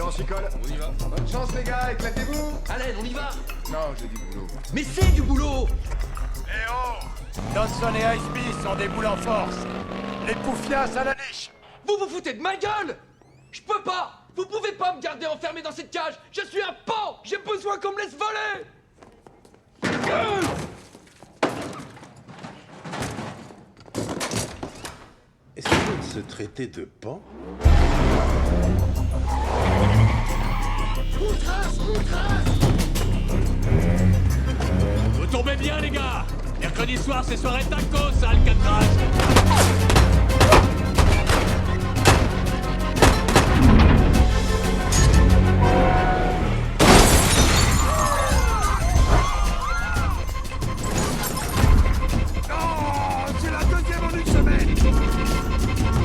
on s'y colle. On y va. Bonne chance les gars, éclatez-vous. Allez, on y va. Non, j'ai du boulot. Mais c'est du boulot. Eh oh, Johnson et Ice Smith sont des boules en force. Les poufias à la niche. Vous vous foutez de ma gueule. Je peux pas. Vous pouvez pas me garder enfermé dans cette cage. Je suis un pan. J'ai besoin qu'on me laisse voler. Est-ce qu'il faut se traiter de pan? Vous tombez bien, les gars. Mercredi soir, c'est soirée tacos à Alcatraz. Oh, c'est la deuxième en une semaine.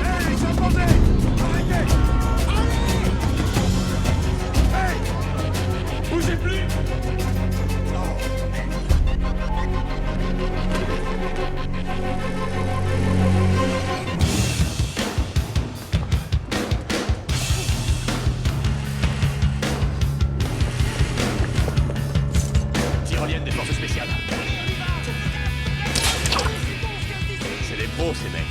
Hey, j'entendais. Arrêtez. Allez. Hey, bougez plus. Tyrolienne des forces spéciales. C'est des pros, ces mecs.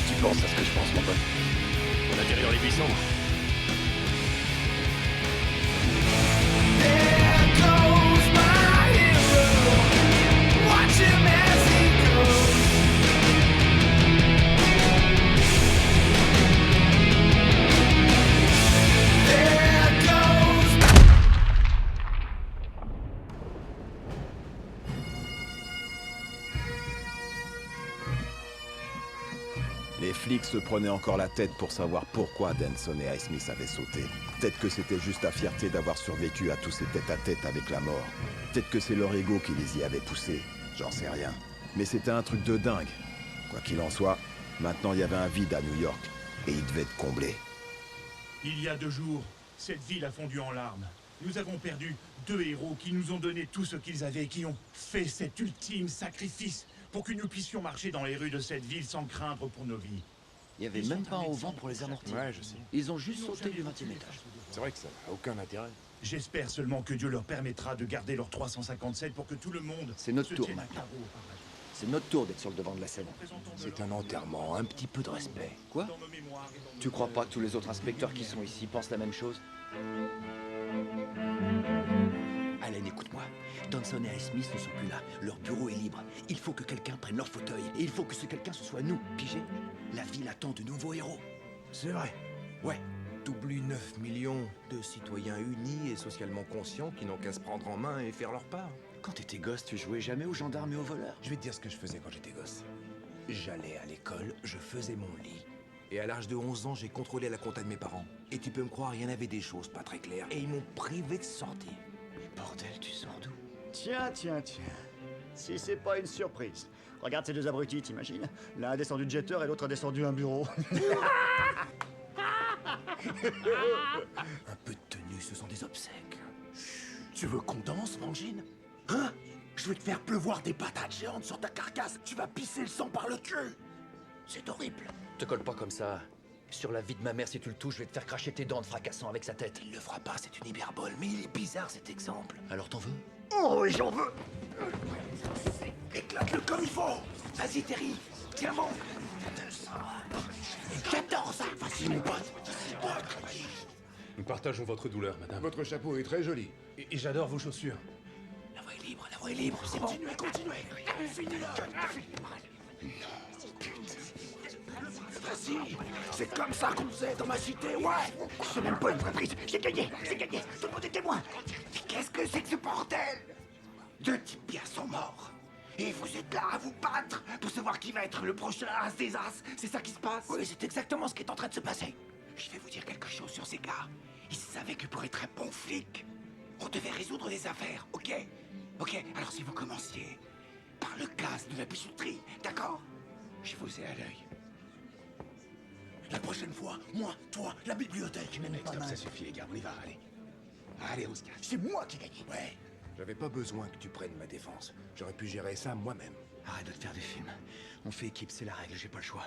Tu penses à ce que je pense, mon pote? On atterrit dans les buissons. Les flics se prenaient encore la tête pour savoir pourquoi Denson et Ice Smith avaient sauté. Peut-être que c'était juste la fierté d'avoir survécu à tous ces tête-à-tête avec la mort. Peut-être que c'est leur ego qui les y avait poussés. J'en sais rien. Mais c'était un truc de dingue. Quoi qu'il en soit, maintenant il y avait un vide à New York. Et il devait être comblé. Il y a 2 jours, cette ville a fondu en larmes. Nous avons perdu 2 héros qui nous ont donné tout ce qu'ils avaient et qui ont fait cet ultime sacrifice pour que nous puissions marcher dans les rues de cette ville sans craindre pour nos vies. Il n'y avait même pas un auvent pour les amortir. Ouais, je sais. Ils ont juste sauté du 20e étage. C'est vrai que ça n'a aucun intérêt. J'espère seulement que Dieu leur permettra de garder leur 357 pour que tout le monde C'est notre se tour tienne à maintenant. carreau par la suite. C'est notre tour d'être sur le devant de la scène. C'est un enterrement, un petit peu de respect. Quoi? Dans nos mémoires et dans nos Tu crois pas que tous les autres inspecteurs qui sont ici pensent la même chose? Allen, écoute-moi. Johnson et Ice Smith ne sont plus là. Leur bureau est libre. Il faut que quelqu'un prenne leur fauteuil. Et il faut que ce quelqu'un, ce soit nous. Pigé? La ville attend de nouveaux héros. C'est vrai. Ouais. T'oublies 9 millions de citoyens unis et socialement conscients qui n'ont qu'à se prendre en main et faire leur part. Quand t'étais gosse, tu jouais jamais aux gendarmes et aux voleurs. Je vais te dire ce que je faisais quand j'étais gosse. J'allais à l'école, je faisais mon lit. Et à l'âge de 11 ans, j'ai contrôlé la compta de mes parents. Et tu peux me croire, il y en avait des choses pas très claires. Et ils m'ont privé de sortie. Mais bordel, tu sors d'où? Tiens. Si c'est pas une surprise. Regarde ces 2 abrutis, t'imagines? L'un a descendu de jeteur et l'autre a descendu un bureau. Un peu de tenue, ce sont des obsèques. Tu veux qu'on danse, Mangine? Hein? Je vais te faire pleuvoir des patates géantes sur ta carcasse. Tu vas pisser le sang par le cul. C'est horrible. Te colle pas comme ça. Sur la vie de ma mère, si tu le touches, je vais te faire cracher tes dents en te fracassant avec sa tête. Il le fera pas, c'est une hyperbole. Mais il est bizarre, cet exemple. Alors t'en veux? Oh oui, j'en veux. Éclate-le comme il faut. Vas-y, Terry. Tiens bon. J'adore ça. Vas-y, mon pote. Nous partageons votre douleur, madame. Votre chapeau est très joli. Et j'adore vos chaussures. La voie est libre, c'est bon. Continuez. Finis-le. Vas-y. C'est comme ça qu'on faisait dans ma cité, ouais. C'est même pas une vraie prise. J'ai gagné. Tout le monde est témoin. Mais qu'est-ce que c'est que ce bordel? 2 types bien sont morts. Et vous êtes là à vous battre pour savoir qui va être le prochain as des as. C'est ça qui se passe? Oui, c'est exactement ce qui est en train de se passer. Je vais vous dire quelque chose sur ces gars. Ils savaient que pour être un bon flic, on devait résoudre des affaires, ok? Ok, alors si vous commenciez par le casse de la bijouterie, d'accord? Je vous ai à l'œil. La prochaine fois, moi, toi, la bibliothèque. Stop, ça suffit, les gars, on y va, allez. Allez, on se casse. C'est moi qui gagne. Ouais. J'avais pas besoin que tu prennes ma défense. J'aurais pu gérer ça moi-même. Arrête de te faire des films. On fait équipe, c'est la règle, j'ai pas le choix.